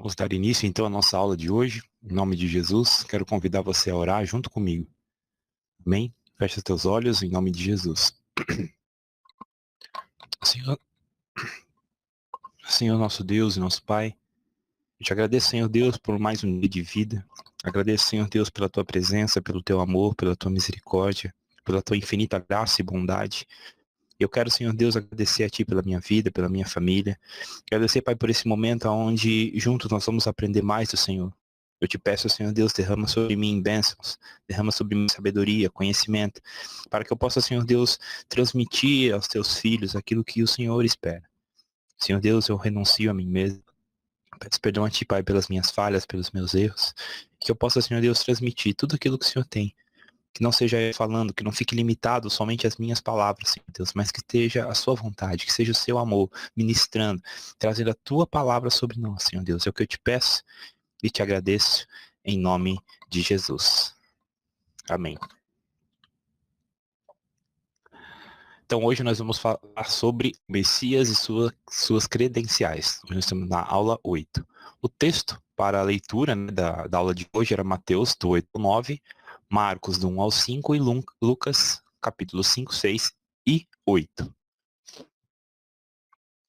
Vamos dar início então à nossa aula de hoje. Em nome de Jesus, quero convidar você a orar junto comigo. Amém? Feche teus olhos em nome de Jesus. Senhor nosso Deus e nosso Pai, eu te agradeço, Senhor Deus, por mais um dia de vida. Agradeço, Senhor Deus, pela tua presença, pelo teu amor, pela tua misericórdia, pela tua infinita graça e bondade. Eu quero, Senhor Deus, agradecer a Ti pela minha vida, pela minha família. Agradecer, Pai, por esse momento onde juntos nós vamos aprender mais do Senhor. Eu te peço, Senhor Deus, derrama sobre mim bênçãos, derrama sobre mim sabedoria, conhecimento, para que eu possa, Senhor Deus, transmitir aos Teus filhos aquilo que o Senhor espera. Senhor Deus, eu renuncio a mim mesmo. Peço perdão a Ti, Pai, pelas minhas falhas, pelos meus erros. Que eu possa, Senhor Deus, transmitir tudo aquilo que o Senhor tem. Que não seja eu falando, que não fique limitado somente às minhas palavras, Senhor Deus, mas que esteja a sua vontade, que seja o seu amor ministrando, trazendo a tua palavra sobre nós, Senhor Deus. É o que eu te peço e te agradeço em nome de Jesus. Amém. Então hoje nós vamos falar sobre o Messias e suas credenciais. Nós estamos na aula 8. O texto para a leitura, né, da aula de hoje era Mateus do 8 ao 9, Marcos do 1 ao 5 e Lucas capítulo 5, 6 e 8.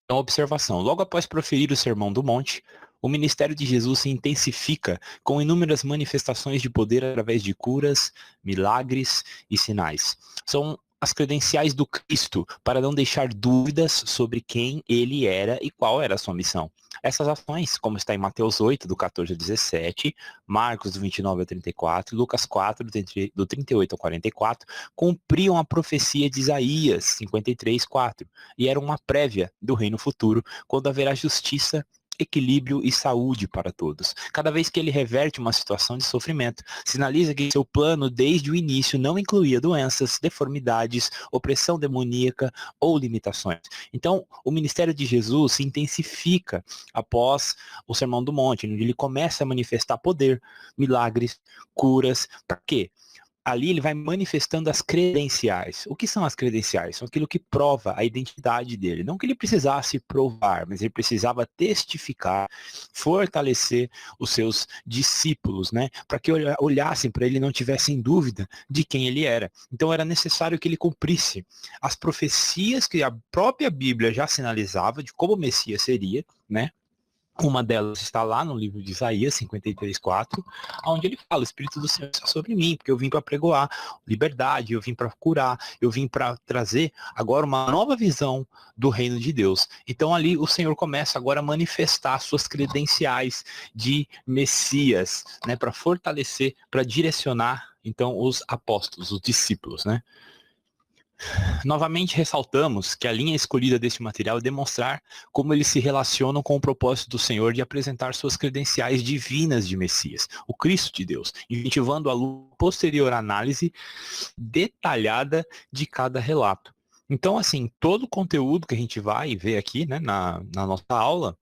Então, observação. Logo após proferir o Sermão do Monte, o ministério de Jesus se intensifica com inúmeras manifestações de poder através de curas, milagres e sinais. São as credenciais do Cristo para não deixar dúvidas sobre quem ele era e qual era a sua missão. Essas ações, como está em Mateus 8, do 14 ao 17, Marcos, do 29 ao 34, Lucas 4, do 38 ao 44, cumpriam a profecia de Isaías 53, 4, e eram uma prévia do reino futuro, quando haverá justiça, equilíbrio e saúde para todos. Cada vez que ele reverte uma situação de sofrimento, sinaliza que seu plano desde o início não incluía doenças, deformidades, opressão demoníaca ou limitações. Então, o ministério de Jesus se intensifica após o Sermão do Monte, onde ele começa a manifestar poder, milagres, curas. Para quê? Ali ele vai manifestando as credenciais. O que são as credenciais? São aquilo que prova a identidade dele. Não que ele precisasse provar, mas ele precisava testificar, fortalecer os seus discípulos, né? Para que olhassem para ele e não tivessem dúvida de quem ele era. Então era necessário que ele cumprisse as profecias que a própria Bíblia já sinalizava de como o Messias seria, né? Uma delas está lá no livro de Isaías 53, 4, onde ele fala: o Espírito do Senhor está sobre mim, porque eu vim para pregoar liberdade, eu vim para curar, eu vim para trazer agora uma nova visão do reino de Deus. Então ali o Senhor começa agora a manifestar suas credenciais de Messias, né, para fortalecer, para direcionar então os apóstolos, os discípulos, né? Novamente ressaltamos que a linha escolhida deste material é demonstrar como eles se relacionam com o propósito do Senhor de apresentar suas credenciais divinas de Messias, o Cristo de Deus, incentivando a posterior análise detalhada de cada relato. Então, assim, todo o conteúdo que a gente vai ver aqui, né, na nossa aula,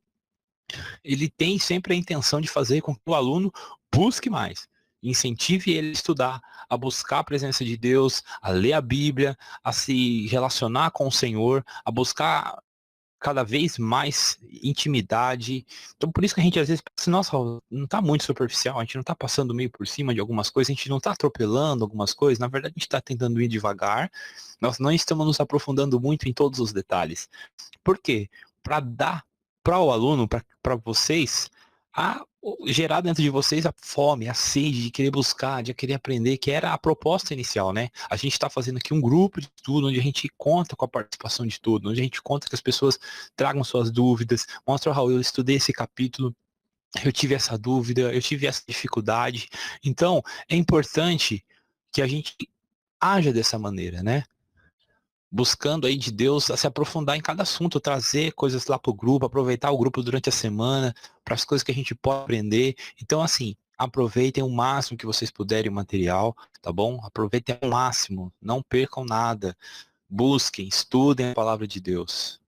ele tem sempre a intenção de fazer com que o aluno busque mais. Incentive ele a estudar, a buscar a presença de Deus, a ler a Bíblia, a se relacionar com o Senhor, a buscar cada vez mais intimidade. Então por isso que a gente às vezes pensa, nossa, não está muito superficial, a gente não está passando meio por cima de algumas coisas, a gente não está atropelando algumas coisas, na verdade a gente está tentando ir devagar, nós não estamos nos aprofundando muito em todos os detalhes. Por quê? Para dar para o aluno, para vocês, gerar dentro de vocês a fome, a sede de querer buscar, de querer aprender, que era a proposta inicial, né? A gente está fazendo aqui um grupo de estudo, onde a gente conta com a participação de todos, onde a gente conta que as pessoas tragam suas dúvidas, mostra, Raul, eu estudei esse capítulo, eu tive essa dúvida, eu tive essa dificuldade. Então, é importante que a gente haja dessa maneira, né? Buscando aí de Deus a se aprofundar em cada assunto, trazer coisas lá para o grupo, aproveitar o grupo durante a semana, para as coisas que a gente pode aprender. Então, assim, aproveitem o máximo que vocês puderem o material, tá bom? Aproveitem ao máximo, não percam nada. Busquem, estudem a palavra de Deus.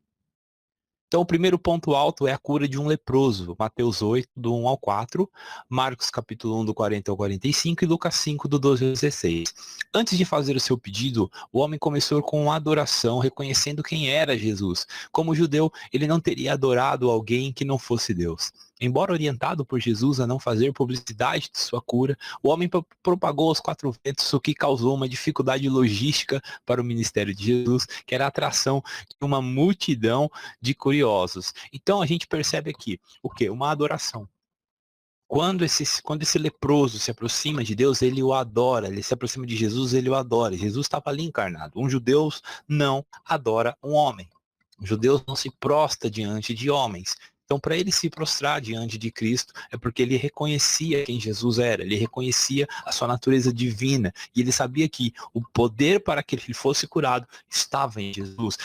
Então, o primeiro ponto alto é a cura de um leproso. Mateus 8, do 1 ao 4, Marcos capítulo 1, do 40 ao 45 e Lucas 5, do 12 ao 16. Antes de fazer o seu pedido, o homem começou com uma adoração, reconhecendo quem era Jesus. Como judeu, ele não teria adorado alguém que não fosse Deus. Embora orientado por Jesus a não fazer publicidade de sua cura, o homem propagou aos quatro ventos, o que causou uma dificuldade logística para o ministério de Jesus, que era a atração de uma multidão de curiosos. Então a gente percebe aqui o quê? Uma adoração. Quando esse leproso se aproxima de Deus, ele o adora. Ele se aproxima de Jesus, ele o adora. Jesus estava ali encarnado. Um judeu não adora um homem. Um judeu não se prostra diante de homens. Então, para ele se prostrar diante de Cristo, é porque ele reconhecia quem Jesus era, ele reconhecia a sua natureza divina, e ele sabia que o poder para que ele fosse curado estava em Jesus,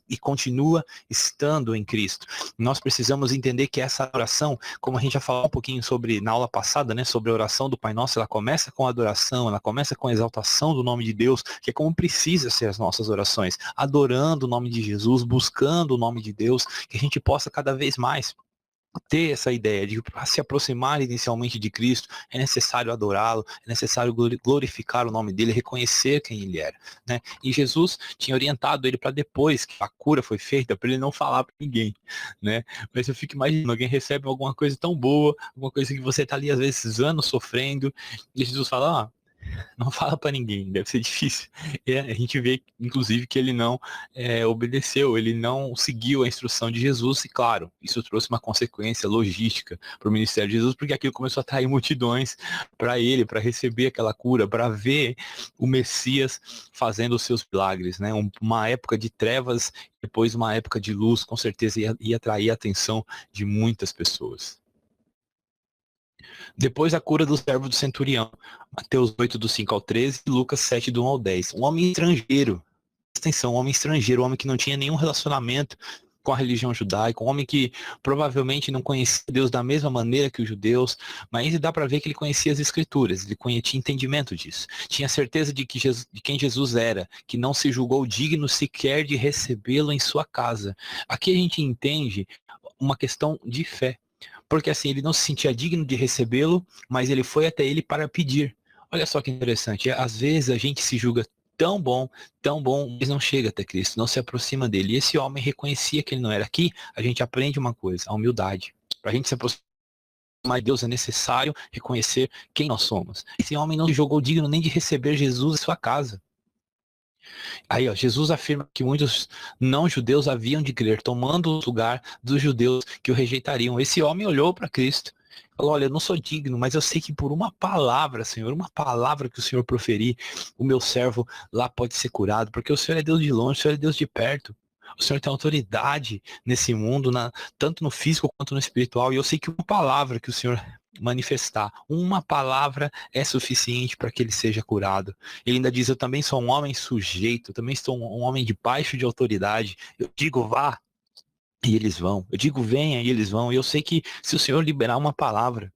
e continua estando em Cristo. Nós precisamos entender que essa oração, como a gente já falou um pouquinho sobre na aula passada, né, sobre a oração do Pai Nosso, ela começa com adoração, ela começa com a exaltação do nome de Deus, que é como precisa ser as nossas orações, adorando o nome de Jesus, buscando o nome de Deus, que a gente possa cada vez mais ter essa ideia de que para se aproximar inicialmente de Cristo é necessário adorá-lo, é necessário glorificar o nome dele, reconhecer quem ele era, né? E Jesus tinha orientado ele para depois que a cura foi feita, para ele não falar para ninguém, né? Mas eu fico imaginando, alguém recebe alguma coisa tão boa, alguma coisa que você está ali às vezes anos sofrendo, e Jesus fala, não fala para ninguém, deve ser difícil. E a gente vê, inclusive, que ele não obedeceu, ele não seguiu a instrução de Jesus, e claro, isso trouxe uma consequência logística para o ministério de Jesus, porque aquilo começou a atrair multidões para ele, para receber aquela cura, para ver o Messias fazendo os seus milagres, né? Uma época de trevas, depois uma época de luz, com certeza ia atrair a atenção de muitas pessoas. Depois a cura do servo do centurião, Mateus 8, do 5 ao 13, e Lucas 7, do 1 ao 10. Um homem estrangeiro, atenção, um homem estrangeiro, um homem que não tinha nenhum relacionamento com a religião judaica, um homem que provavelmente não conhecia Deus da mesma maneira que os judeus, mas dá para ver que ele conhecia as escrituras, ele tinha entendimento disso, tinha certeza de quem Jesus era, que não se julgou digno sequer de recebê-lo em sua casa. Aqui a gente entende uma questão de fé. Porque assim, ele não se sentia digno de recebê-lo, mas ele foi até ele para pedir. Olha só que interessante, às vezes a gente se julga tão bom, mas não chega até Cristo, não se aproxima dele. E esse homem reconhecia que ele não era. Aqui, a gente aprende uma coisa, a humildade. Para a gente se aproximar de Deus é necessário reconhecer quem nós somos. Esse homem não se julgou digno nem de receber Jesus em sua casa. Aí, ó, Jesus afirma que muitos não-judeus haviam de crer, tomando o lugar dos judeus que o rejeitariam. Esse homem olhou para Cristo e falou, olha, eu não sou digno, mas eu sei que por uma palavra, Senhor, uma palavra que o Senhor proferir, o meu servo lá pode ser curado, porque o Senhor é Deus de longe, o Senhor é Deus de perto. O Senhor tem autoridade nesse mundo, tanto no físico quanto no espiritual, e eu sei que uma palavra que o Senhor manifestar, uma palavra é suficiente para que ele seja curado. Ele ainda diz, eu também sou um homem sujeito, eu também sou um homem de baixo de autoridade. Eu digo, vá, e eles vão. Eu digo, venha, e eles vão. E eu sei que se o Senhor liberar uma palavra,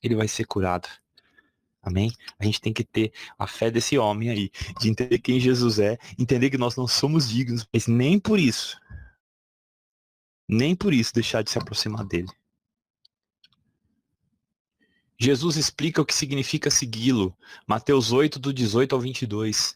ele vai ser curado. Amém? A gente tem que ter a fé desse homem aí, de entender quem Jesus é, entender que nós não somos dignos, mas nem por isso deixar de se aproximar dele. Jesus explica o que significa segui-lo. Mateus 8, do 18 ao 22.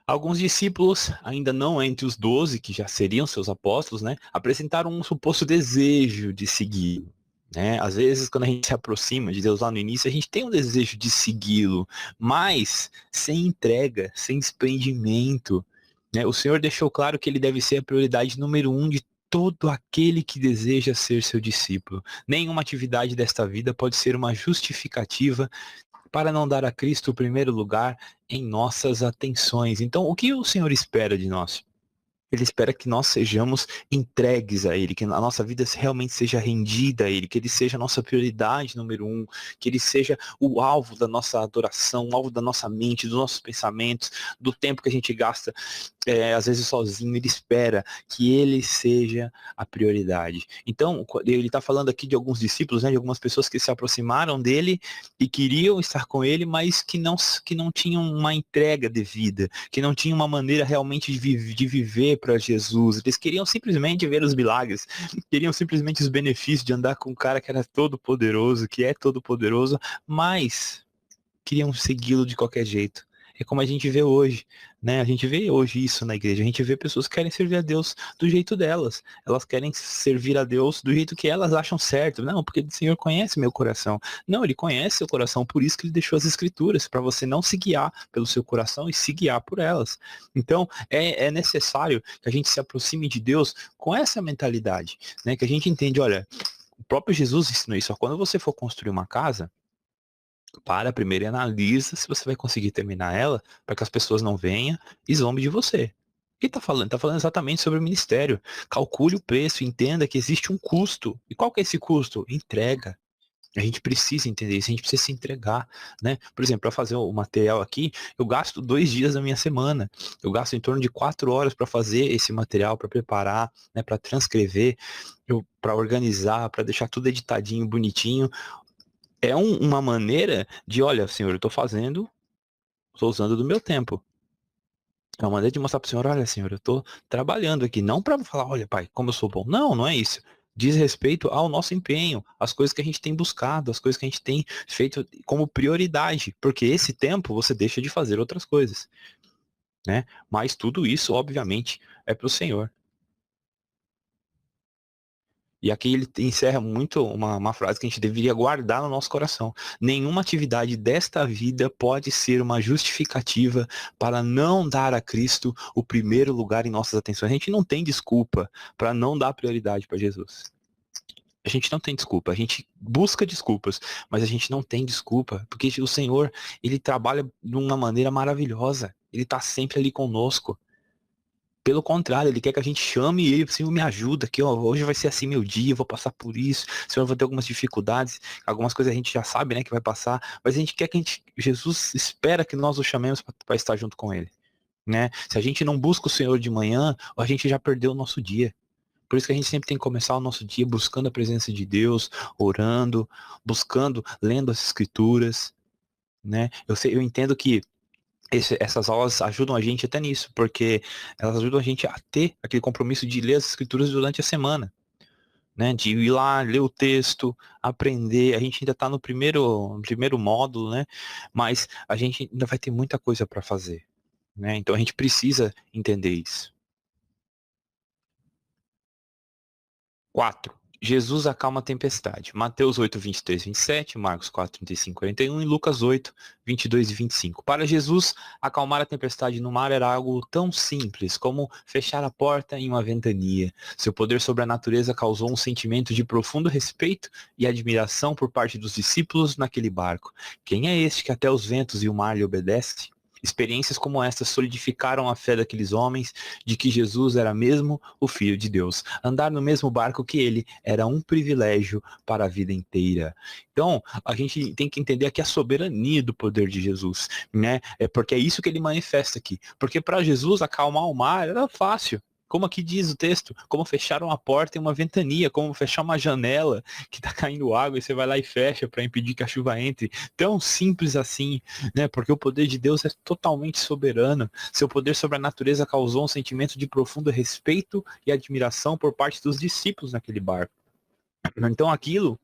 Alguns discípulos, ainda não entre os 12, que já seriam seus apóstolos, né, apresentaram um suposto desejo de segui-lo. Né? Às vezes, quando a gente se aproxima de Deus lá no início, a gente tem um desejo de segui-lo, mas sem entrega, sem desprendimento. Né? O Senhor deixou claro que ele deve ser a prioridade número 1 de todo aquele que deseja ser seu discípulo. Nenhuma atividade desta vida pode ser uma justificativa para não dar a Cristo o primeiro lugar em nossas atenções. Então, o que o Senhor espera de nós? Ele espera que nós sejamos entregues a Ele, que a nossa vida realmente seja rendida a Ele, que Ele seja a nossa prioridade número 1, que Ele seja o alvo da nossa adoração, o alvo da nossa mente, dos nossos pensamentos, do tempo que a gente gasta, às vezes sozinho. Ele espera que Ele seja a prioridade. Então, ele está falando aqui de alguns discípulos, né, de algumas pessoas que se aproximaram dele e queriam estar com Ele, mas que não tinham uma entrega devida, que não tinham uma maneira realmente de viver para Jesus. Eles queriam simplesmente ver os milagres, queriam simplesmente os benefícios de andar com um cara que era todo poderoso, que é todo poderoso, mas queriam segui-lo de qualquer jeito. É como a gente vê hoje, né? A gente vê hoje isso na igreja. A gente vê pessoas que querem servir a Deus do jeito delas. Elas querem servir a Deus do jeito que elas acham certo. Não, porque o Senhor conhece meu coração. Não, Ele conhece seu coração, por isso que Ele deixou as Escrituras, para você não se guiar pelo seu coração e se guiar por elas. Então, é necessário que a gente se aproxime de Deus com essa mentalidade, né? Que a gente entende, olha, o próprio Jesus ensinou isso. Ó, quando você for construir uma casa, para primeiro e analisa se você vai conseguir terminar ela, para que as pessoas não venham e zombem de você. E tá falando? Tá falando exatamente sobre o ministério. Calcule o preço, entenda que existe um custo. E qual que é esse custo? Entrega. A gente precisa entender isso, a gente precisa se entregar, né? Por exemplo, para fazer o material aqui, eu gasto 2 dias da minha semana. Eu gasto em torno de 4 horas para fazer esse material, para preparar, né? Para transcrever, para organizar, para deixar tudo editadinho, bonitinho. É uma maneira de, olha, Senhor, eu estou usando do meu tempo. É uma maneira de mostrar para o Senhor, olha, Senhor, eu estou trabalhando aqui, não para falar, olha, Pai, como eu sou bom. Não, não é isso. Diz respeito ao nosso empenho, às coisas que a gente tem buscado, às coisas que a gente tem feito como prioridade, porque esse tempo você deixa de fazer outras coisas, né? Mas tudo isso, obviamente, é para o Senhor. E aqui ele encerra muito uma frase que a gente deveria guardar no nosso coração. Nenhuma atividade desta vida pode ser uma justificativa para não dar a Cristo o primeiro lugar em nossas atenções. A gente não tem desculpa para não dar prioridade para Jesus. A gente não tem desculpa, a gente busca desculpas, mas a gente não tem desculpa, porque o Senhor, ele trabalha de uma maneira maravilhosa. Ele está sempre ali conosco. Pelo contrário, ele quer que a gente chame ele, Senhor, me ajuda aqui, ó, hoje vai ser assim meu dia, eu vou passar por isso, Senhor, eu vou ter algumas dificuldades, algumas coisas a gente já sabe, né, que vai passar, mas a gente quer que Jesus espera que nós o chamemos para estar junto com ele, né? Se a gente não busca o Senhor de manhã, a gente já perdeu o nosso dia. Por isso que a gente sempre tem que começar o nosso dia buscando a presença de Deus, orando, buscando, lendo as escrituras, né? Eu entendo que essas aulas ajudam a gente até nisso, porque elas ajudam a gente a ter aquele compromisso de ler as escrituras durante a semana, né? De ir lá, ler o texto, aprender. A gente ainda está no primeiro módulo, né? Mas a gente ainda vai ter muita coisa para fazer, né? Então a gente precisa entender isso. 4. Jesus acalma a tempestade. Mateus 8, 23, 27, Marcos 4, 35, 41 e Lucas 8, 22 e 25. Para Jesus, acalmar a tempestade no mar era algo tão simples como fechar a porta em uma ventania. Seu poder sobre a natureza causou um sentimento de profundo respeito e admiração por parte dos discípulos naquele barco. Quem é este que até os ventos e o mar lhe obedece? Experiências como estas solidificaram a fé daqueles homens de que Jesus era mesmo o Filho de Deus. Andar no mesmo barco que ele era um privilégio para a vida inteira. Então, a gente tem que entender aqui a soberania do poder de Jesus, né? É porque é isso que ele manifesta aqui. Porque para Jesus acalmar o mar era fácil. Como aqui diz o texto, como fechar uma porta em uma ventania, como fechar uma janela que está caindo água e você vai lá e fecha para impedir que a chuva entre. Tão simples assim, né? Porque o poder de Deus é totalmente soberano. Seu poder sobre a natureza causou um sentimento de profundo respeito e admiração por parte dos discípulos naquele barco. Então aquilo,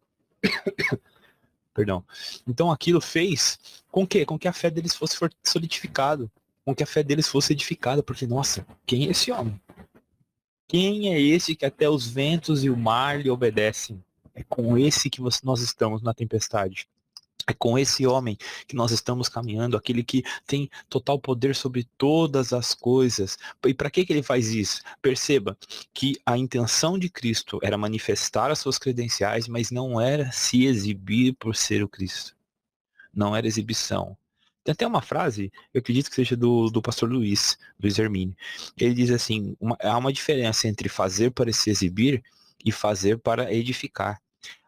perdão, então aquilo fez com que a fé deles fosse solidificado, com que a fé deles fosse edificada, porque nossa, quem é esse homem? Quem é esse que até os ventos e o mar lhe obedecem? É com esse que nós estamos na tempestade. É com esse homem que nós estamos caminhando, aquele que tem total poder sobre todas as coisas. E para que ele faz isso? Perceba que a intenção de Cristo era manifestar as suas credenciais, mas não era se exibir por ser o Cristo. Não era exibição. Tem até uma frase, eu acredito que seja do pastor Luiz Hermínio. Ele diz assim, há uma diferença entre fazer para se exibir e fazer para edificar.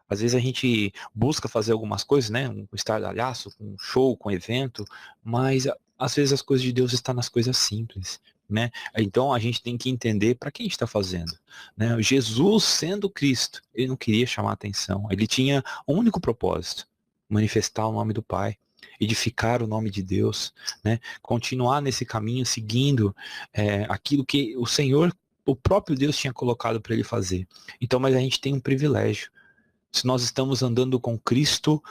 Às vezes a gente busca fazer algumas coisas, né? Um estardalhaço, um show, com um evento, mas às vezes as coisas de Deus estão nas coisas simples, né? Então a gente tem que entender para que a gente está fazendo, né? Jesus, sendo Cristo, ele não queria chamar atenção, ele tinha um único propósito, manifestar o nome do Pai, edificar o nome de Deus, né? Continuar nesse caminho, seguindo aquilo que o Senhor, o próprio Deus tinha colocado para ele fazer. Então, mas a gente tem um privilégio. Se nós estamos andando com Cristo,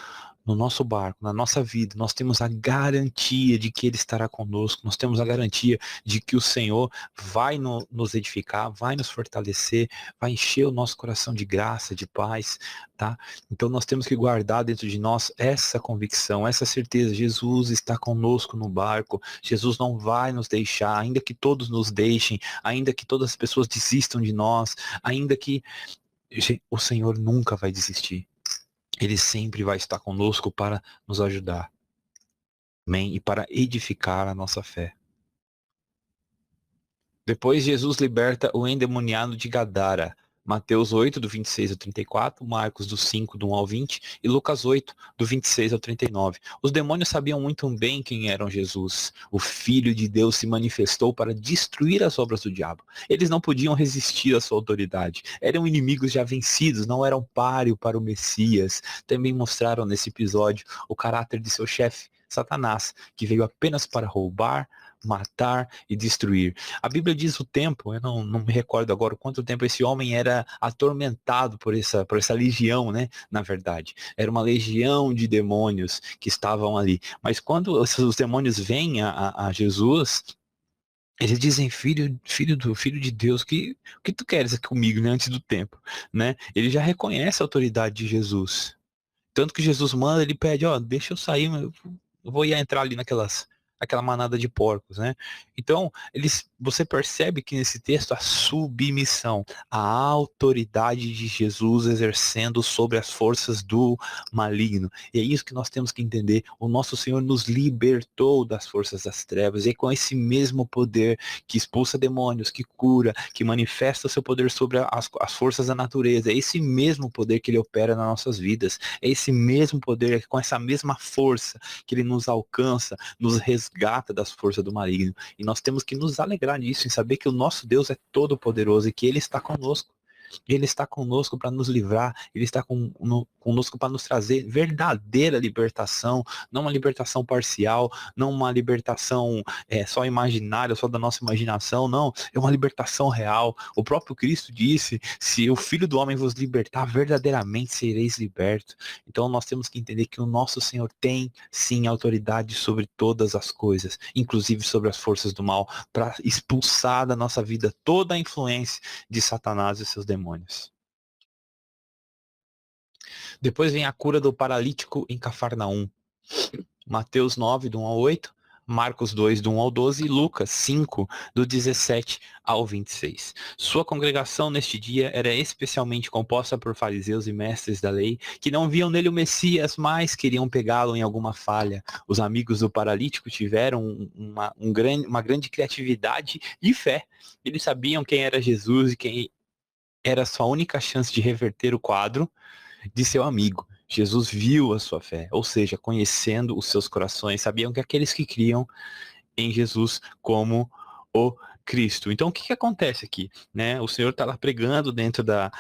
no nosso barco, na nossa vida, nós temos a garantia de que Ele estará conosco, nós temos a garantia de que o Senhor vai nos edificar, vai nos fortalecer, vai encher o nosso coração de graça, de paz, tá? Então nós temos que guardar dentro de nós essa convicção, essa certeza. Jesus está conosco no barco, Jesus não vai nos deixar, ainda que todos nos deixem, ainda que todas as pessoas desistam de nós, ainda que o Senhor nunca vai desistir. Ele sempre vai estar conosco para nos ajudar. Amém? E para edificar a nossa fé. Depois Jesus liberta o endemoniado de Gadara. Mateus 8, do 26 ao 34, Marcos do 5, do 1 ao 20 e Lucas 8, do 26 ao 39. Os demônios sabiam muito bem quem era Jesus. O Filho de Deus se manifestou para destruir as obras do diabo. Eles não podiam resistir à sua autoridade. Eram inimigos já vencidos, não eram páreo para o Messias. Também mostraram nesse episódio o caráter de seu chefe, Satanás, que veio apenas para roubar, matar e destruir. A Bíblia diz o tempo, eu não me recordo agora quanto tempo esse homem era atormentado por essa legião, né? Na verdade, era uma legião de demônios que estavam ali. Mas quando os demônios vêm a Jesus, eles dizem, filho de Deus, o que tu queres comigo, né? Antes do tempo, né? Ele já reconhece a autoridade de Jesus. Tanto que Jesus manda, ele pede, deixa eu sair, eu vou ir entrar ali aquela manada de porcos, né? Então, você percebe que nesse texto a submissão, a autoridade de Jesus exercendo sobre as forças do maligno. E é isso que nós temos que entender. O nosso Senhor nos libertou das forças das trevas, e é com esse mesmo poder que expulsa demônios, que cura, que manifesta o seu poder sobre as forças da natureza. É esse mesmo poder que ele opera nas nossas vidas. É esse mesmo poder, com essa mesma força que ele nos alcança, nos resgata das forças do maligno. E nós temos que nos alegrar nisso, em saber que o nosso Deus é todo poderoso e que Ele está conosco. Ele está conosco para nos livrar, Ele está conosco para nos trazer verdadeira libertação, não uma libertação parcial, não uma libertação só imaginária, só da nossa imaginação, não, é uma libertação real. O próprio Cristo disse, se o Filho do Homem vos libertar, verdadeiramente sereis libertos. Então nós temos que entender que o nosso Senhor tem sim autoridade sobre todas as coisas, inclusive sobre as forças do mal, para expulsar da nossa vida toda a influência de Satanás e seus demônios. Depois vem a cura do paralítico em Cafarnaum. Mateus 9, do 1 ao 8, Marcos 2, do 1 ao 12 e Lucas 5, do 17 ao 26. Sua congregação neste dia era especialmente composta por fariseus e mestres da lei, que não viam nele o Messias, mas queriam pegá-lo em alguma falha. Os amigos do paralítico tiveram uma grande criatividade e fé. Eles sabiam quem era Jesus e quem era a sua única chance de reverter o quadro de seu amigo. Jesus viu a sua fé, ou seja, conhecendo os seus corações, sabiam que aqueles que criam em Jesus como o Cristo. Então, o que acontece aqui? Né? O Senhor está lá pregando dentro da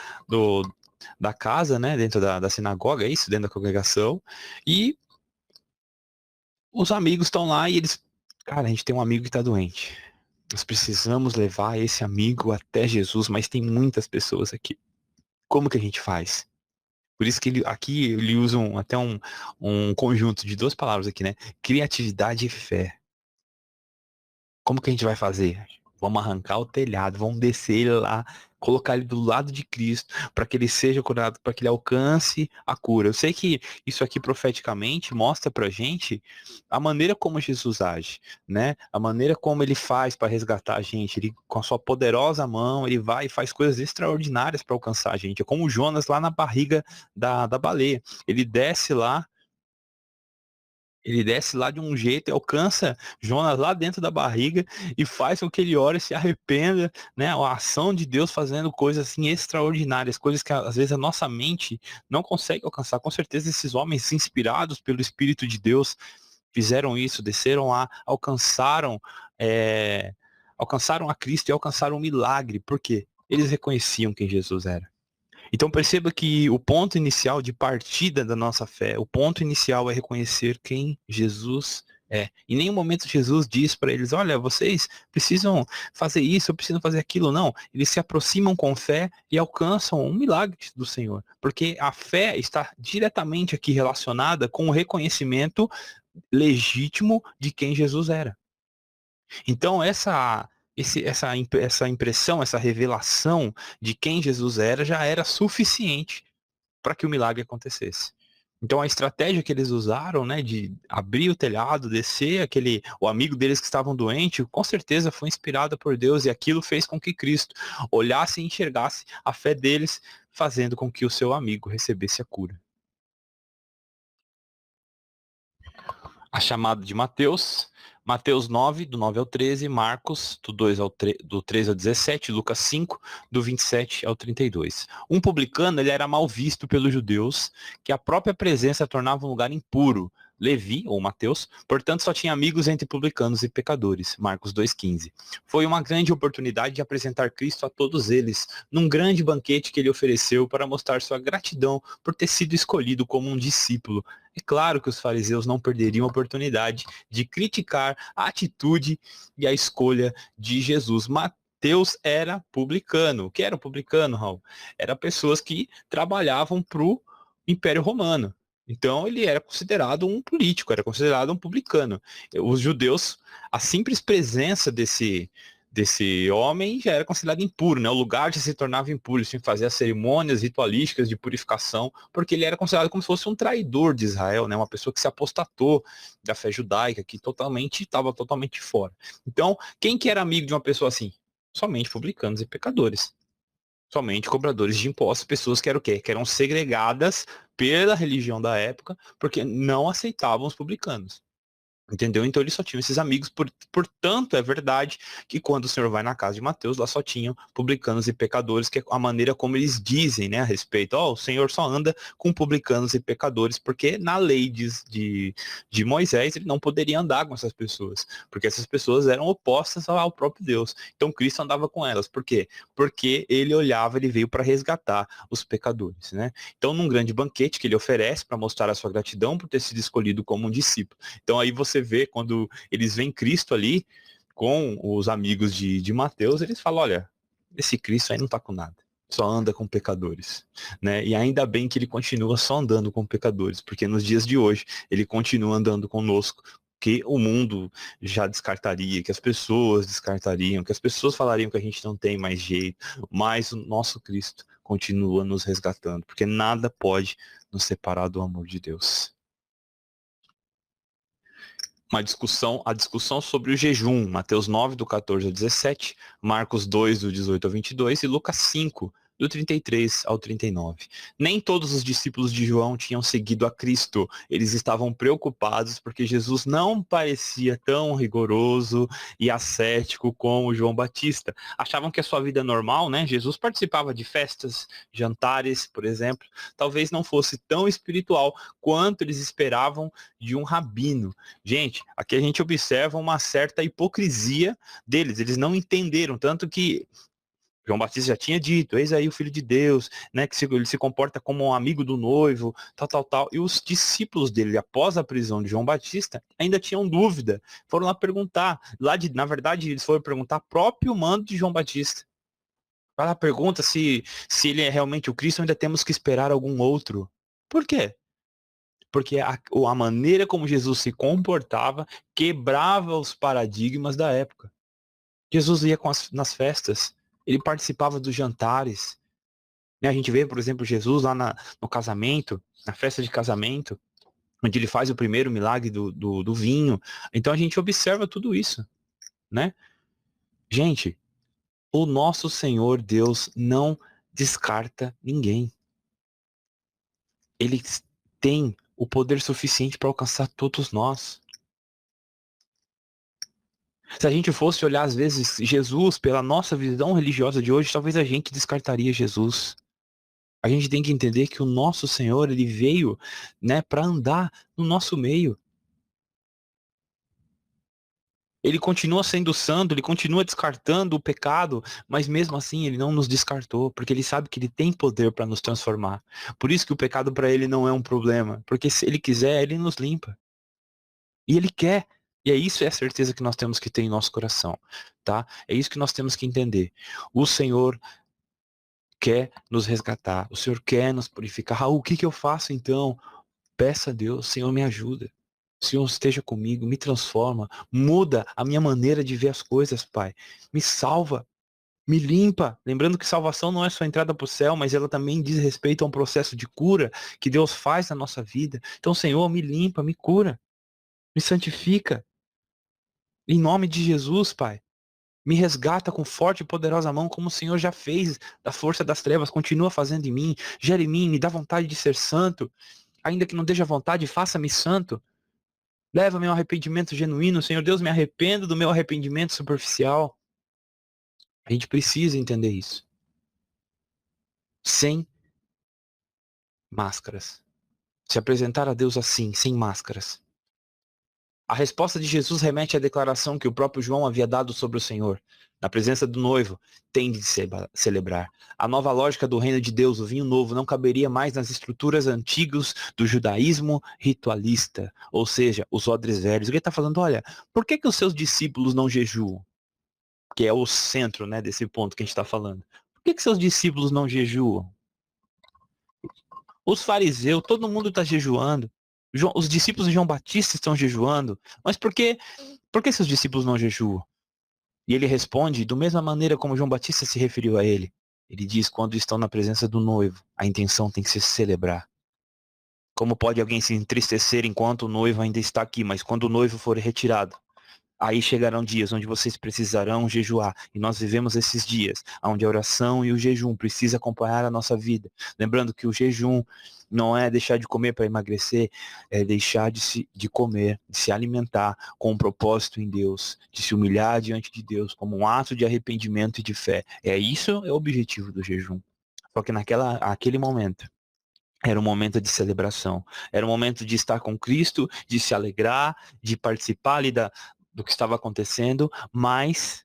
casa, né? Dentro da sinagoga, é isso? Dentro da congregação. E os amigos estão lá e eles... Cara, a gente tem um amigo que está doente. Nós precisamos levar esse amigo até Jesus, mas tem muitas pessoas aqui. Como que a gente faz? Por isso que aqui ele usa até um conjunto de duas palavras aqui, né? Criatividade e fé. Como que a gente vai fazer? Vamos arrancar o telhado, vamos descer ele lá, colocar ele do lado de Cristo, para que ele seja curado, para que ele alcance a cura. Eu sei que isso aqui profeticamente mostra pra gente a maneira como Jesus age, né? A maneira como ele faz para resgatar a gente. Ele, com a sua poderosa mão, ele vai e faz coisas extraordinárias para alcançar a gente. É como o Jonas lá na barriga da baleia. Ele desce lá de um jeito e alcança Jonas lá dentro da barriga e faz com que ele ore e se arrependa, né? A ação de Deus fazendo coisas assim extraordinárias, coisas que às vezes a nossa mente não consegue alcançar. Com certeza esses homens inspirados pelo Espírito de Deus fizeram isso, desceram lá, alcançaram a Cristo e alcançaram um milagre. Por quê? Eles reconheciam quem Jesus era. Então perceba que o ponto inicial de partida da nossa fé, o ponto inicial é reconhecer quem Jesus Em nenhum momento Jesus diz para eles, olha, vocês precisam fazer isso, precisam fazer aquilo. Não, eles se aproximam com fé e alcançam um milagre do Senhor. Porque a fé está diretamente aqui relacionada com o reconhecimento legítimo de quem Jesus era. Então, essa impressão, essa revelação de quem Jesus era já era suficiente para que o milagre acontecesse. Então a estratégia que eles usaram, né, de abrir o telhado, descer o amigo deles que estavam doente, com certeza foi inspirada por Deus, e aquilo fez com que Cristo olhasse e enxergasse a fé deles, fazendo com que o seu amigo recebesse a cura. A chamada de Mateus, Mateus 9, do 9 ao 13, Marcos, do 13 ao 17, Lucas 5, do 27 ao 32. Um publicano, ele era mal visto pelos judeus, que a própria presença tornava um lugar impuro. Levi, ou Mateus, portanto só tinha amigos entre publicanos e pecadores. Marcos 2,15. Foi uma grande oportunidade de apresentar Cristo a todos eles, num grande banquete que ele ofereceu para mostrar sua gratidão por ter sido escolhido como um discípulo. É claro que os fariseus não perderiam a oportunidade de criticar a atitude e a escolha de Jesus. Mateus era publicano. O que era um publicano, Raul? Era pessoas que trabalhavam para o Império Romano. Então ele era considerado um político, era considerado um publicano. Os judeus, a simples presença desse homem já era considerado impuro, né? O lugar já se tornava impuro, eles tinham que fazer as cerimônias ritualísticas de purificação, porque ele era considerado como se fosse um traidor de Israel, né? Uma pessoa que se apostatou da fé judaica, que estava totalmente fora. Então, quem que era amigo de uma pessoa assim? Somente publicanos e pecadores. Somente cobradores de impostos, pessoas que eram o quê? Que eram segregadas pela religião da época, porque não aceitavam os publicanos. Entendeu? Então eles só tinham esses amigos, portanto é verdade que quando o Senhor vai na casa de Mateus, lá só tinham publicanos e pecadores, que é a maneira como eles dizem, né, a respeito. O Senhor só anda com publicanos e pecadores, porque na lei de Moisés ele não poderia andar com essas pessoas, porque essas pessoas eram opostas ao próprio Deus. Então Cristo andava com elas. Por quê? Porque ele olhava, ele veio para resgatar os pecadores, né? Então num grande banquete que ele oferece para mostrar a sua gratidão por ter sido escolhido como um discípulo. Então aí você vê quando eles veem Cristo ali com os amigos de Mateus, eles falam, olha, esse Cristo aí não tá com nada, só anda com pecadores, né? E ainda bem que ele continua só andando com pecadores, porque nos dias de hoje ele continua andando conosco, que o mundo já descartaria, que as pessoas descartariam, que as pessoas falariam que a gente não tem mais jeito, mas o nosso Cristo continua nos resgatando, porque nada pode nos separar do amor de Deus. A discussão sobre o jejum, Mateus 9, do 14 ao 17, Marcos 2, do 18 ao 22 e Lucas 5, do 33 ao 39. Nem todos os discípulos de João tinham seguido a Cristo. Eles estavam preocupados porque Jesus não parecia tão rigoroso e ascético como João Batista. Achavam que a sua vida normal, né? Jesus participava de festas, jantares, por exemplo. Talvez não fosse tão espiritual quanto eles esperavam de um rabino. Gente, aqui a gente observa uma certa hipocrisia deles. Eles não entenderam, tanto que João Batista já tinha dito, eis aí o Filho de Deus, né, que ele se comporta como um amigo do noivo, tal. E os discípulos dele, após a prisão de João Batista, ainda tinham dúvida. Foram lá perguntar. Na verdade, eles foram perguntar próprio mando de João Batista. Ela pergunta se ele é realmente o Cristo, ainda temos que esperar algum outro. Por quê? Porque a maneira como Jesus se comportava quebrava os paradigmas da época. Jesus ia nas festas, ele participava dos jantares. A gente vê, por exemplo, Jesus lá no casamento, na festa de casamento, onde ele faz o primeiro milagre do vinho. Então a gente observa tudo isso, né? Gente, o nosso Senhor Deus não descarta ninguém. Ele tem o poder suficiente para alcançar todos nós. Se a gente fosse olhar, às vezes, Jesus pela nossa visão religiosa de hoje, talvez a gente descartaria Jesus. A gente tem que entender que o nosso Senhor, ele veio, né, para andar no nosso meio. Ele continua sendo santo, ele continua descartando o pecado, mas mesmo assim ele não nos descartou, porque ele sabe que ele tem poder para nos transformar. Por isso que o pecado para ele não é um problema, porque se ele quiser, ele nos limpa. E ele quer E é isso, é a certeza que nós temos que ter em nosso coração, tá? É isso que nós temos que entender. O Senhor quer nos resgatar, o Senhor quer nos purificar. Raul, o que eu faço então? Peça a Deus, Senhor, me ajuda. Senhor, esteja comigo, me transforma, muda a minha maneira de ver as coisas, Pai. Me salva, me limpa. Lembrando que salvação não é só entrada para o céu, mas ela também diz respeito a um processo de cura que Deus faz na nossa vida. Então, Senhor, me limpa, me cura, me santifica. Em nome de Jesus, Pai. Me resgata com forte e poderosa mão, como o Senhor já fez da força das trevas, continua fazendo em mim, gera em mim, me dá vontade de ser santo. Ainda que não deixa vontade, faça-me santo. Leva-me ao arrependimento genuíno, Senhor Deus, me arrependo do meu arrependimento superficial. A gente precisa entender isso. Sem máscaras. Se apresentar a Deus assim, sem máscaras. A resposta de Jesus remete à declaração que o próprio João havia dado sobre o Senhor. Na presença do noivo, tem de celebrar. A nova lógica do reino de Deus, o vinho novo, não caberia mais nas estruturas antigas do judaísmo ritualista, ou seja, os odres velhos. Ele está falando, olha, por que os seus discípulos não jejuam? Que é o centro, né, desse ponto que a gente está falando. Por que seus discípulos não jejuam? Os fariseus, todo mundo está jejuando. Os discípulos de João Batista estão jejuando. Mas por que seus discípulos não jejuam? E ele responde da mesma maneira como João Batista se referiu a ele. Ele diz, quando estão na presença do noivo, a intenção tem que ser celebrar. Como pode alguém se entristecer enquanto o noivo ainda está aqui, mas quando o noivo for retirado, aí chegarão dias onde vocês precisarão jejuar. E nós vivemos esses dias, onde a oração e o jejum precisam acompanhar a nossa vida. Lembrando que o jejum não é deixar de comer para emagrecer, é deixar de comer, de se alimentar com um propósito em Deus, de se humilhar diante de Deus como um ato de arrependimento e de fé. Isso é o objetivo do jejum. Só que aquele momento, era um momento de celebração. Era um momento de estar com Cristo, de se alegrar, de participar ali do que estava acontecendo, mas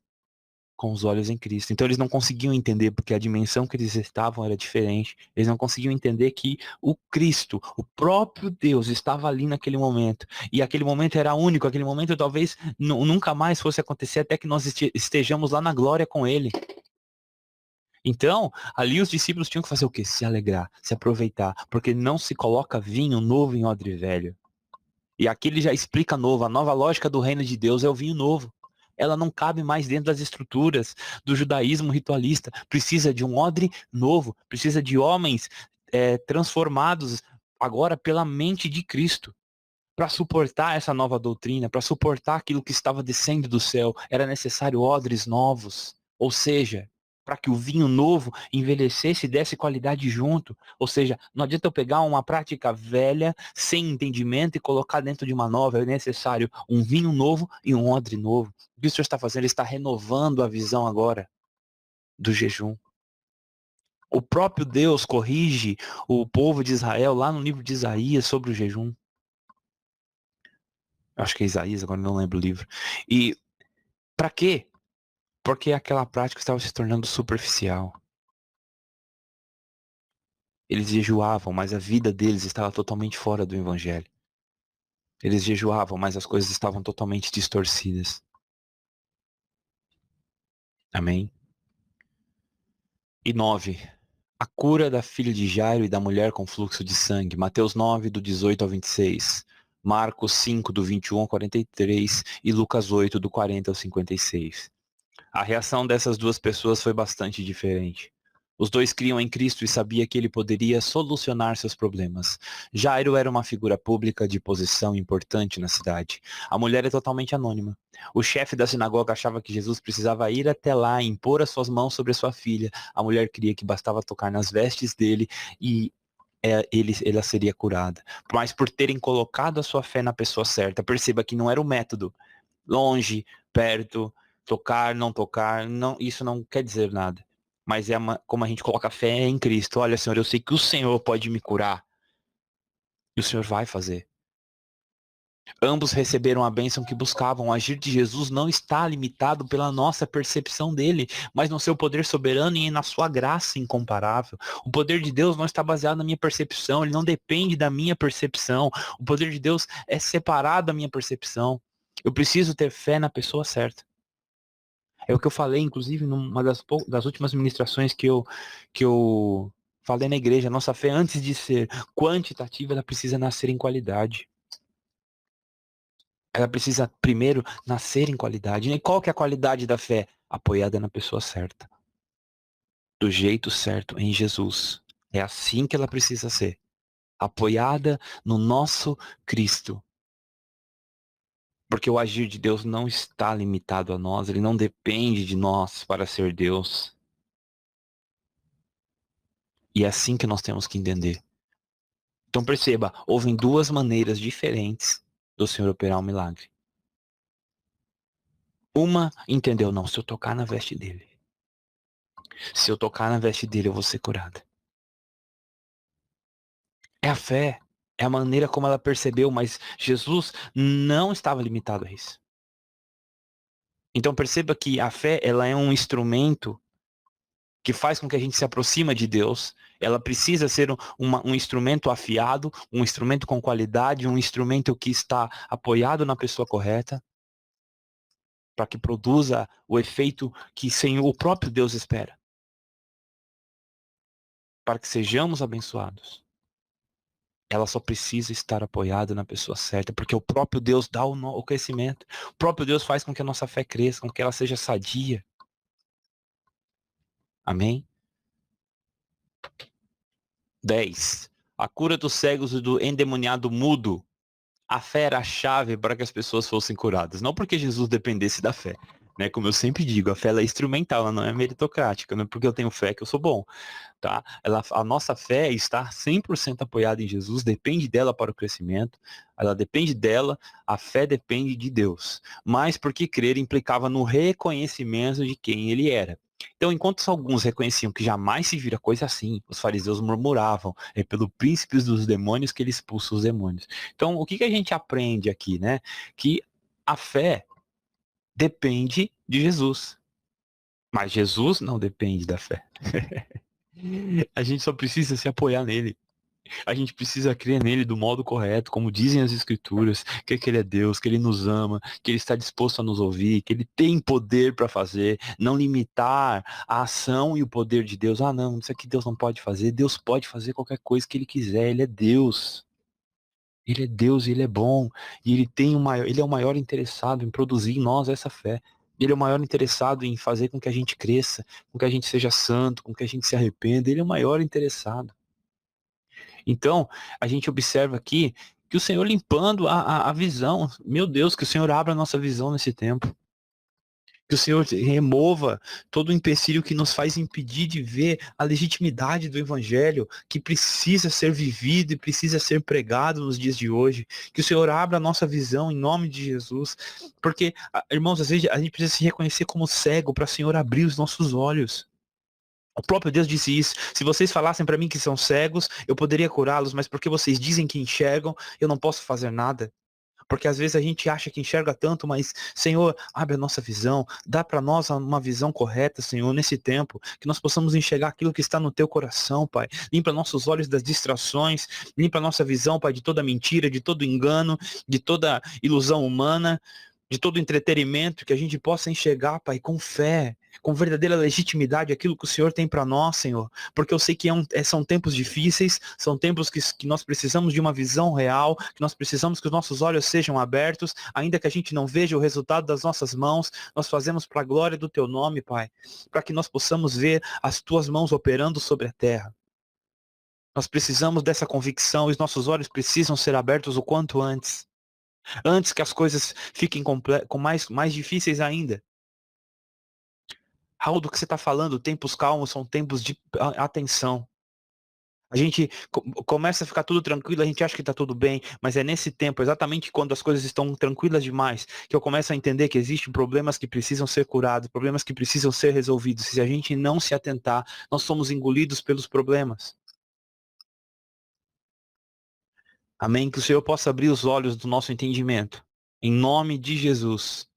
com os olhos em Cristo. Então eles não conseguiam entender, porque a dimensão que eles estavam era diferente. Eles não conseguiam entender que o Cristo, o próprio Deus, estava ali naquele momento. E aquele momento era único, aquele momento talvez nunca mais fosse acontecer até que nós estejamos lá na glória com Ele. Então, ali os discípulos tinham que fazer o quê? Se alegrar, se aproveitar, porque não se coloca vinho novo em odre velho. E aqui ele já explica novo, a nova lógica do reino de Deus é o vinho novo. Ela não cabe mais dentro das estruturas do judaísmo ritualista. Precisa de um odre novo, precisa de homens transformados agora pela mente de Cristo. Para suportar essa nova doutrina, para suportar aquilo que estava descendo do céu, era necessário odres novos. Ou seja, para que o vinho novo envelhecesse e desse qualidade junto. Ou seja, não adianta eu pegar uma prática velha, sem entendimento, e colocar dentro de uma nova. É necessário um vinho novo e um odre novo. O que o Senhor está fazendo? Ele está renovando a visão agora do jejum. O próprio Deus corrige o povo de Israel lá no livro de Isaías sobre o jejum. Acho que é Isaías, agora não lembro o livro. E para quê? Porque aquela prática estava se tornando superficial. Eles jejuavam, mas a vida deles estava totalmente fora do evangelho. Eles jejuavam, mas as coisas estavam totalmente distorcidas. Amém? E 9. A cura da filha de Jairo e da mulher com fluxo de sangue. Mateus 9, do 18 ao 26. Marcos 5, do 21 ao 43. E Lucas 8, do 40 ao 56. A reação dessas duas pessoas foi bastante diferente. Os dois criam em Cristo e sabia que ele poderia solucionar seus problemas. Jairo era uma figura pública de posição importante na cidade. A mulher é totalmente anônima. O chefe da sinagoga achava que Jesus precisava ir até lá e impor as suas mãos sobre sua filha. A mulher cria que bastava tocar nas vestes dele e ela seria curada. Mas por terem colocado a sua fé na pessoa certa, perceba que não era o método. Longe, perto, tocar, não, isso não quer dizer nada. Mas como a gente coloca a fé em Cristo. Olha, Senhor, eu sei que o Senhor pode me curar. E o Senhor vai fazer. Ambos receberam a bênção que buscavam. O agir de Jesus não está limitado pela nossa percepção dele, mas no seu poder soberano e na sua graça incomparável. O poder de Deus não está baseado na minha percepção, ele não depende da minha percepção. O poder de Deus é separado da minha percepção. Eu preciso ter fé na pessoa certa. É o que eu falei, inclusive, numa das últimas ministrações que eu falei na igreja. A nossa fé, antes de ser quantitativa, ela precisa nascer em qualidade. Ela precisa primeiro nascer em qualidade. E qual que é a qualidade da fé? Apoiada na pessoa certa. Do jeito certo, em Jesus. É assim que ela precisa ser. Apoiada no nosso Cristo. Porque o agir de Deus não está limitado a nós, ele não depende de nós para ser Deus. E é assim que nós temos que entender. Então perceba, houve duas maneiras diferentes do Senhor operar um milagre. Uma entendeu, não, se eu tocar na veste dele, se eu tocar na veste dele, eu vou ser curada. É a fé, é a maneira como ela percebeu, mas Jesus não estava limitado a isso. Então perceba que a fé, ela é um instrumento que faz com que a gente se aproxima de Deus. Ela precisa ser um instrumento afiado, um instrumento com qualidade, um instrumento que está apoiado na pessoa correta, para que produza o efeito que Senhor, o próprio Deus espera, para que sejamos abençoados. Ela só precisa estar apoiada na pessoa certa, porque o próprio Deus dá o crescimento. O próprio Deus faz com que a nossa fé cresça, com que ela seja sadia. Amém? 10. A cura dos cegos e do endemoniado mudo. A fé era a chave para que as pessoas fossem curadas. Não porque Jesus dependesse da fé. Né? Como eu sempre digo, a fé ela é instrumental, ela não é meritocrática. Não é porque eu tenho fé que eu sou bom. Tá? A nossa fé está 100% apoiada em Jesus, depende dela para o crescimento, ela depende dela, a fé depende de Deus. Mas porque crer implicava no reconhecimento de quem ele era. Então, enquanto alguns reconheciam que jamais se vira coisa assim, os fariseus murmuravam, é pelo príncipe dos demônios que ele expulsa os demônios. Então, o que a gente aprende aqui, né? Que a fé depende de Jesus, mas Jesus não depende da fé. A gente só precisa se apoiar nele. A gente precisa crer nele do modo correto, como dizem as escrituras, que ele é Deus, que ele nos ama, que ele está disposto a nos ouvir, que ele tem poder para fazer, não limitar a ação e o poder de Deus. Ah, não, isso aqui Deus não pode fazer. Deus pode fazer qualquer coisa que ele quiser, ele é Deus. Ele é Deus e ele é bom, e ele tem ele é o maior interessado em produzir em nós essa fé. Ele é o maior interessado em fazer com que a gente cresça, com que a gente seja santo, com que a gente se arrependa. Ele é o maior interessado. Então, a gente observa aqui que o Senhor limpando a visão. Meu Deus, que o Senhor abra a nossa visão nesse tempo. Que o Senhor remova todo o empecilho que nos faz impedir de ver a legitimidade do Evangelho, que precisa ser vivido e precisa ser pregado nos dias de hoje. Que o Senhor abra a nossa visão em nome de Jesus. Porque, irmãos, às vezes a gente precisa se reconhecer como cego para o Senhor abrir os nossos olhos. O próprio Deus disse isso. Se vocês falassem para mim que são cegos, eu poderia curá-los, mas porque vocês dizem que enxergam, eu não posso fazer nada. Porque às vezes a gente acha que enxerga tanto, mas, Senhor, abre a nossa visão, dá para nós uma visão correta, Senhor, nesse tempo, que nós possamos enxergar aquilo que está no teu coração, Pai. Limpa nossos olhos das distrações, limpa nossa visão, Pai, de toda mentira, de todo engano, de toda ilusão humana, de todo entretenimento, que a gente possa enxergar, Pai, com fé, com verdadeira legitimidade aquilo que o Senhor tem para nós, Senhor. Porque eu sei que são tempos difíceis, são tempos que nós precisamos de uma visão real, que nós precisamos que os nossos olhos sejam abertos, ainda que a gente não veja o resultado das nossas mãos, nós fazemos para a glória do Teu nome, Pai, para que nós possamos ver as Tuas mãos operando sobre a terra. Nós precisamos dessa convicção e os nossos olhos precisam ser abertos o quanto antes. Antes que as coisas fiquem mais difíceis ainda. Raul, do que você está falando, tempos calmos são tempos de atenção. A gente começa a ficar tudo tranquilo, a gente acha que está tudo bem, mas é nesse tempo, exatamente quando as coisas estão tranquilas demais, que eu começo a entender que existem problemas que precisam ser curados, problemas que precisam ser resolvidos. Se a gente não se atentar, nós somos engolidos pelos problemas. Amém? Que o Senhor possa abrir os olhos do nosso entendimento. Em nome de Jesus.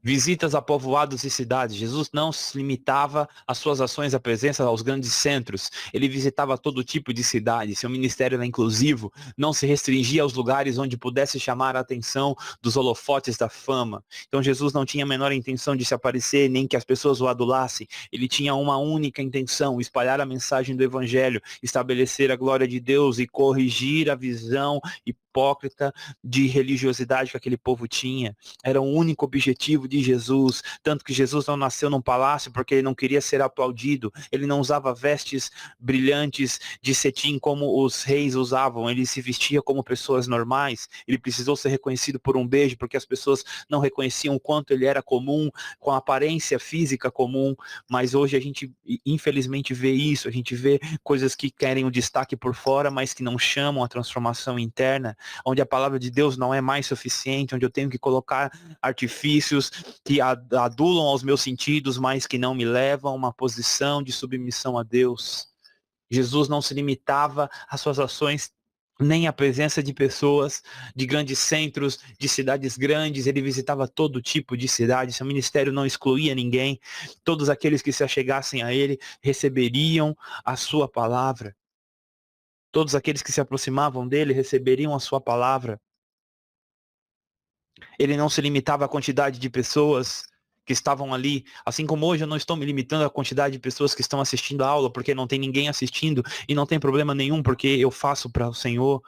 Visitas a povoados e cidades. Jesus não se limitava às suas ações, à presença aos grandes centros. Ele visitava todo tipo de cidade. Seu ministério era inclusivo, não se restringia aos lugares onde pudesse chamar a atenção dos holofotes da fama. Então Jesus não tinha a menor intenção de se aparecer, nem que as pessoas o adulassem. Ele tinha uma única intenção: espalhar a mensagem do evangelho, estabelecer a glória de Deus e corrigir a visão hipócrita de religiosidade que aquele povo tinha. Era o único objetivo de Jesus, tanto que Jesus não nasceu num palácio porque ele não queria ser aplaudido, ele não usava vestes brilhantes de cetim como os reis usavam, ele se vestia como pessoas normais, ele precisou ser reconhecido por um beijo porque as pessoas não reconheciam o quanto ele era comum, com a aparência física comum, mas hoje a gente infelizmente vê isso, a gente vê coisas que querem o destaque por fora, mas que não chamam a transformação interna, onde a palavra de Deus não é mais suficiente, onde eu tenho que colocar artifícios que adulam aos meus sentidos, mas que não me levam a uma posição de submissão a Deus. Jesus não se limitava às suas ações, nem à presença de pessoas, de grandes centros, de cidades grandes. Ele visitava todo tipo de cidade. Seu ministério não excluía ninguém. Todos aqueles que se achegassem a ele receberiam a sua palavra. Todos aqueles que se aproximavam dele receberiam a sua palavra. Ele não se limitava à quantidade de pessoas que estavam ali, assim como hoje eu não estou me limitando à quantidade de pessoas que estão assistindo a aula, porque não tem ninguém assistindo, e não tem problema nenhum, porque eu faço para o Senhor,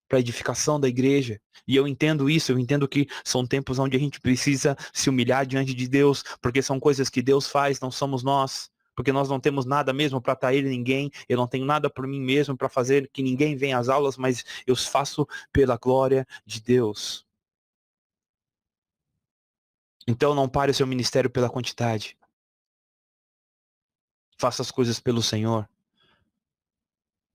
para a edificação da igreja. E eu entendo isso, eu entendo que são tempos onde a gente precisa se humilhar diante de Deus, porque são coisas que Deus faz, não somos nós. Porque nós não temos nada mesmo para atrair ninguém, eu não tenho nada por mim mesmo para fazer que ninguém venha às aulas, mas eu faço pela glória de Deus. Então não pare o seu ministério pela quantidade. Faça as coisas pelo Senhor.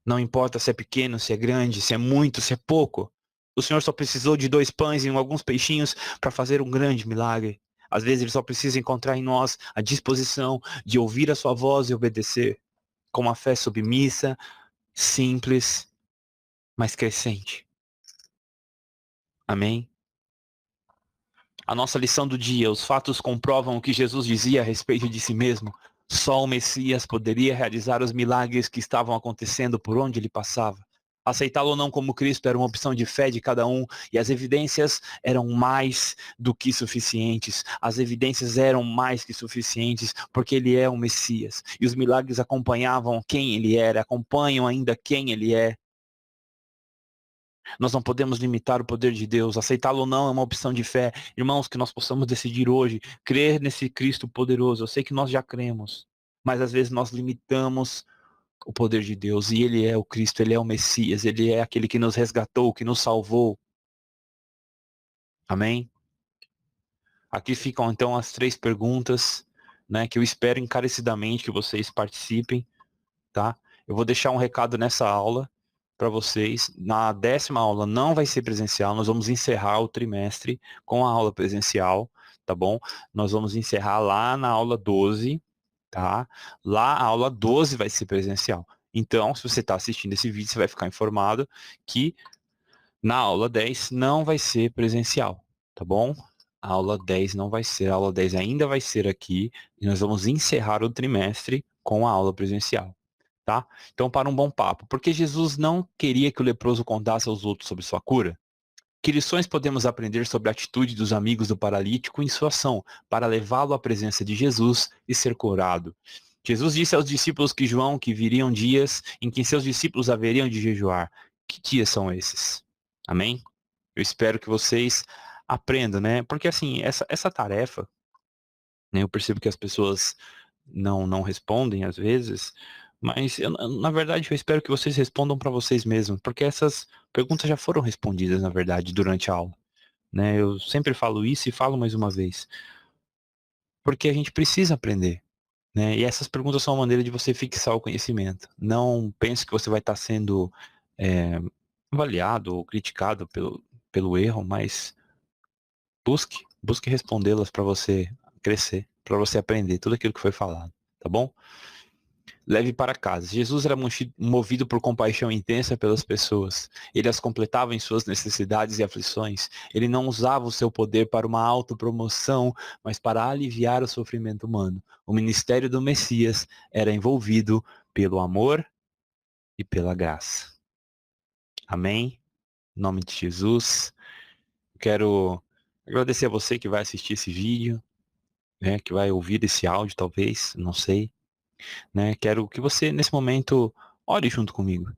Não importa se é pequeno, se é grande, se é muito, se é pouco. O Senhor só precisou de 2 pães e alguns peixinhos para fazer um grande milagre. Às vezes Ele só precisa encontrar em nós a disposição de ouvir a sua voz e obedecer. Com uma fé submissa, simples, mas crescente. Amém? A nossa lição do dia: os fatos comprovam o que Jesus dizia a respeito de si mesmo. Só o Messias poderia realizar os milagres que estavam acontecendo por onde ele passava. Aceitá-lo ou não como Cristo era uma opção de fé de cada um, e as evidências eram mais do que suficientes. As evidências eram mais que suficientes, porque ele é o Messias. E os milagres acompanhavam quem ele era, acompanham ainda quem ele é. Nós não podemos limitar o poder de Deus. Aceitá-lo ou não é uma opção de fé. Irmãos, que nós possamos decidir hoje, crer nesse Cristo poderoso. Eu sei que nós já cremos, mas às vezes nós limitamos o poder de Deus. E Ele é o Cristo, Ele é o Messias, Ele é aquele que nos resgatou, que nos salvou. Amém? Aqui ficam então as 3 perguntas, né, que eu espero encarecidamente que vocês participem, tá? Eu vou deixar um recado nessa aula para vocês. Na 10ª aula não vai ser presencial, nós vamos encerrar o trimestre com a aula presencial, tá bom? Nós vamos encerrar lá na aula 12, tá? Lá a aula 12 vai ser presencial. Então, se você está assistindo esse vídeo, você vai ficar informado que na aula 10 não vai ser presencial, tá bom? A aula 10 não vai ser, a aula 10 ainda vai ser aqui, e nós vamos encerrar o trimestre com a aula presencial. Tá? Então, para um bom papo, porque Jesus não queria que o leproso contasse aos outros sobre sua cura? Que lições podemos aprender sobre a atitude dos amigos do paralítico em sua ação para levá-lo à presença de Jesus e ser curado? Jesus disse aos discípulos que viriam dias em que seus discípulos haveriam de jejuar. Que dias são esses? Amém? Eu espero que vocês aprendam, né? Porque assim, essa tarefa, né, eu percebo que as pessoas não respondem às vezes, mas na verdade eu espero que vocês respondam para vocês mesmos, porque essas perguntas já foram respondidas, na verdade, durante a aula, né? Eu sempre falo isso e falo mais uma vez, porque a gente precisa aprender, né? E essas perguntas são uma maneira de você fixar o conhecimento. Não pense que você vai estar sendo é, avaliado ou criticado pelo erro, mas busque respondê-las para você crescer, para você aprender tudo aquilo que foi falado, tá bom? leve para casa. Jesus era movido por compaixão intensa pelas pessoas. Ele as completava em suas necessidades e aflições. Ele não usava o seu poder para uma autopromoção, mas para aliviar o sofrimento humano. O ministério do Messias era envolvido pelo amor e pela graça. Amém? Em nome de Jesus. Quero agradecer a você que vai assistir esse vídeo, né, que vai ouvir esse áudio talvez, não sei. Né? Quero que você, nesse momento, ore junto comigo.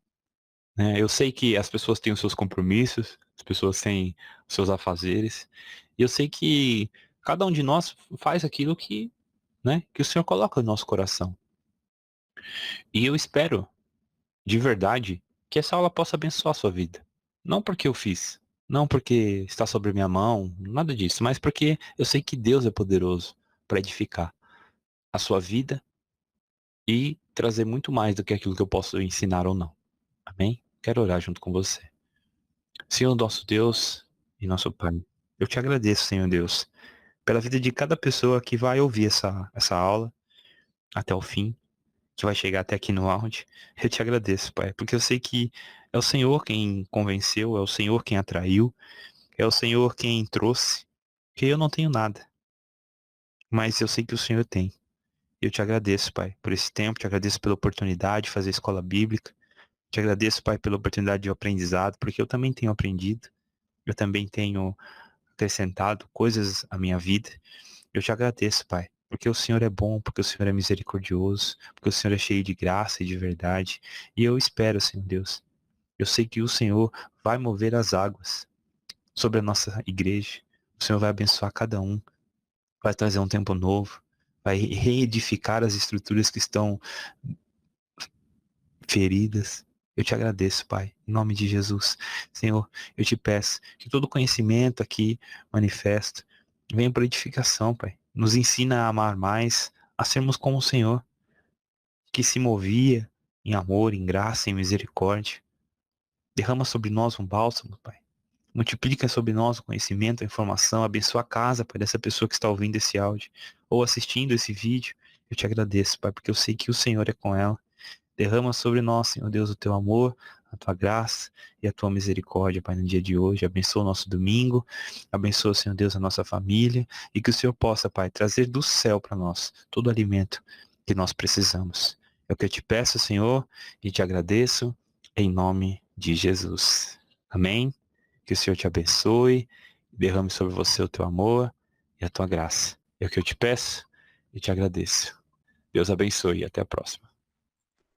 Né? Eu sei que as pessoas têm os seus compromissos, as pessoas têm os seus afazeres, e eu sei que cada um de nós faz aquilo que, né, que o Senhor coloca no nosso coração. E eu espero, de verdade, que essa aula possa abençoar a sua vida. Não porque eu fiz, não porque está sobre minha mão, nada disso, mas porque eu sei que Deus é poderoso para edificar a sua vida e trazer muito mais do que aquilo que eu posso ensinar ou não. Amém? Quero orar junto com você. Senhor nosso Deus e nosso Pai, eu te agradeço, Senhor Deus, pela vida de cada pessoa que vai ouvir essa aula até o fim, que vai chegar até aqui no áudio. Eu te agradeço, Pai, porque eu sei que é o Senhor quem convenceu, é o Senhor quem atraiu, é o Senhor quem trouxe, que eu não tenho nada, mas eu sei que o Senhor tem. Eu te agradeço, Pai, por esse tempo, te agradeço pela oportunidade de fazer escola bíblica, te agradeço, Pai, pela oportunidade de aprendizado, porque eu também tenho aprendido, eu também tenho acrescentado coisas à minha vida. Eu te agradeço, Pai, porque o Senhor é bom, porque o Senhor é misericordioso, porque o Senhor é cheio de graça e de verdade. E eu espero, Senhor Deus, eu sei que o Senhor vai mover as águas sobre a nossa igreja. O Senhor vai abençoar cada um, vai trazer um tempo novo, vai reedificar as estruturas que estão feridas. Eu te agradeço, Pai, em nome de Jesus. Senhor, eu te peço que todo conhecimento aqui manifesto venha para edificação, Pai. Nos ensina a amar mais, a sermos como o Senhor, que se movia em amor, em graça, em misericórdia. Derrama sobre nós um bálsamo, Pai. Multiplica sobre nós o conhecimento, a informação, abençoa a casa, Pai, dessa pessoa que está ouvindo esse áudio ou assistindo esse vídeo. Eu te agradeço, Pai, porque eu sei que o Senhor é com ela. Derrama sobre nós, Senhor Deus, o teu amor, a tua graça e a tua misericórdia, Pai, no dia de hoje. Abençoa o nosso domingo, abençoa, Senhor Deus, a nossa família e que o Senhor possa, Pai, trazer do céu para nós todo o alimento que nós precisamos. É o que eu te peço, Senhor, e te agradeço em nome de Jesus. Amém? Que o Senhor te abençoe, derrame sobre você o teu amor e a tua graça. É o que eu te peço e te agradeço. Deus abençoe e até a próxima.